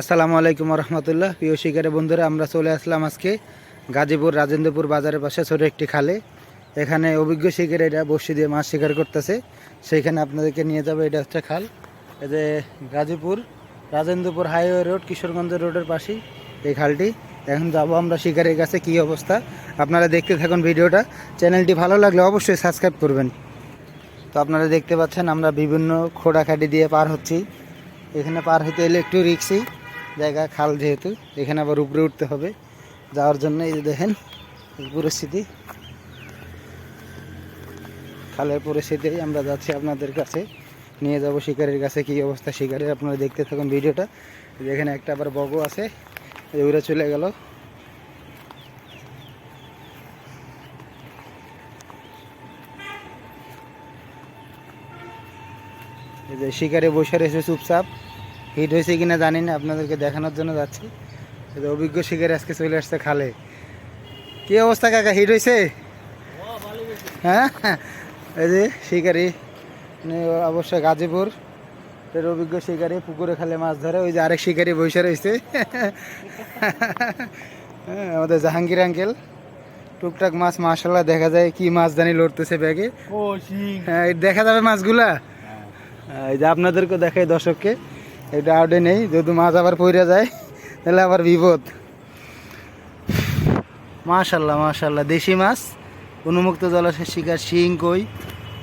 আসসালামু আলাইকুম রহমতুল্লাহ। প্রিয় শিকারী বন্ধুরা, আমরা চলে আসলাম আজকে গাজীপুর রাজেন্দ্রপুর বাজারের পাশে ছোট একটি খালে। এখানে অভিজ্ঞ শিকারীরা বড়শি দিয়ে মাছ শিকার করতেছে, সেইখানে আপনাদেরকে নিয়ে যাবে। এটা হচ্ছে খাল, এই যে গাজীপুর রাজেন্দ্রপুর হাইওয়ে রোড, কিশোরগঞ্জ রোডের পাশেই এই খালটি। এখন যাবো আমরা শিকারের কাছে, কী অবস্থা আপনারা দেখতে থাকুন ভিডিওটা। চ্যানেলটি ভালো লাগলে অবশ্যই সাবস্ক্রাইব করবেন। তো আপনারা দেখতে পাচ্ছেন আমরা বিভিন্ন খোঁড়াখাটি দিয়ে পার হচ্ছি। এখানে পার হতে এলে একটু রিক্সি জায়গা, খাল যেহেতু, এখানে আবার উপরে উঠতে হবে যাওয়ার জন্য। এই যে দেখেন পরিস্থিতি, খালের পরিস্থিতি। আমরা যাচ্ছি আপনাদের কাছে, নিয়ে যাব শিকারের কাছে। কী অবস্থা শিকারের আপনারা দেখতে থাকুন ভিডিওটা। এখানে একটা আবার বগো আছে, উড়ে চলে গেল। এই যে শিকারে বসে রয়েছে চুপচাপ। হিট হয়েছে কিনা জানি না, আপনাদেরকে দেখানোর জন্য যাচ্ছি। এই যে অভিজ্ঞ শিকারি আজকে চলে আসছে খালে। কি অবস্থা কাকা, হিট হয়েছে? হ্যাঁ, এই যে শিকারি অবশ্যই গাজীপুর এর অভিজ্ঞ শিকারি, পুকুরে খালে মাছ ধরে। ওই যে আরেক শিকারি বসে রয়েছে, হ্যাঁ, আমাদের জাহাঙ্গীর আঙ্কেল। টুকটাক মাছ মাশাআল্লাহ দেখা যায়, কি মাছ জানি লড়তেছে ব্যাগে। হ্যাঁ, দেখা যাবে মাছগুলা। এই যে আপনাদেরকে দেখাই দর্শককে, এটা আউটে নেই, যদি মাছ আবার পড়ে যায় তাহলে আবার বিপদ। মাশাআল্লাহ মাশাআল্লাহ, দেশি মাছ, উন্মুক্ত জলাশয়ের শিকার, শিং, কই,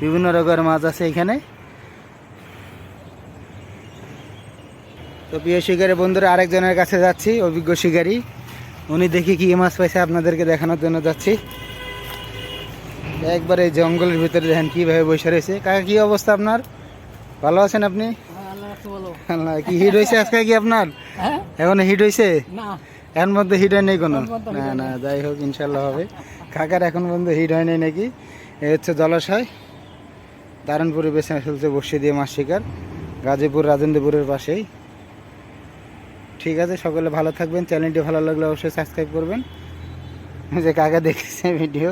বিভিন্ন রকমের মাছ আছে এখানে। তো প্রিয় শিকারী বন্ধুরা, আরেকজনের কাছে যাচ্ছি, অভিজ্ঞ শিকারী। উনি দেখি কি মাছ পাইছে আপনাদেরকে দেখানোর জন্য যাচ্ছি। একবার এই জঙ্গলের ভিতরে দেখেন কীভাবে বসে রয়েছে। কাকা, কি অবস্থা আপনার? ভালো আছেন আপনি? কি হিট হয়েছে আজকে কি আপনার? এখন হিট হয়েছে? এর মধ্যে হিট হয় নাই কোনো? না না, যাই হোক, ইনশাল্লাহ হবে। কাকার এখন পর্যন্ত হিট হয় নাই নাকি। এ হচ্ছে জলাশয়, দারুণ পরিবেশে চলছে বর্ষি দিয়ে মাছ শিকার, গাজীপুর রাজেন্দ্রপুরের পাশেই। ঠিক আছে, সকলে ভালো থাকবেন। চ্যানেলটি ভালো লাগলে অবশ্যই সাবস্ক্রাইব করবেন। যে কাকা দেখেছে ভিডিও।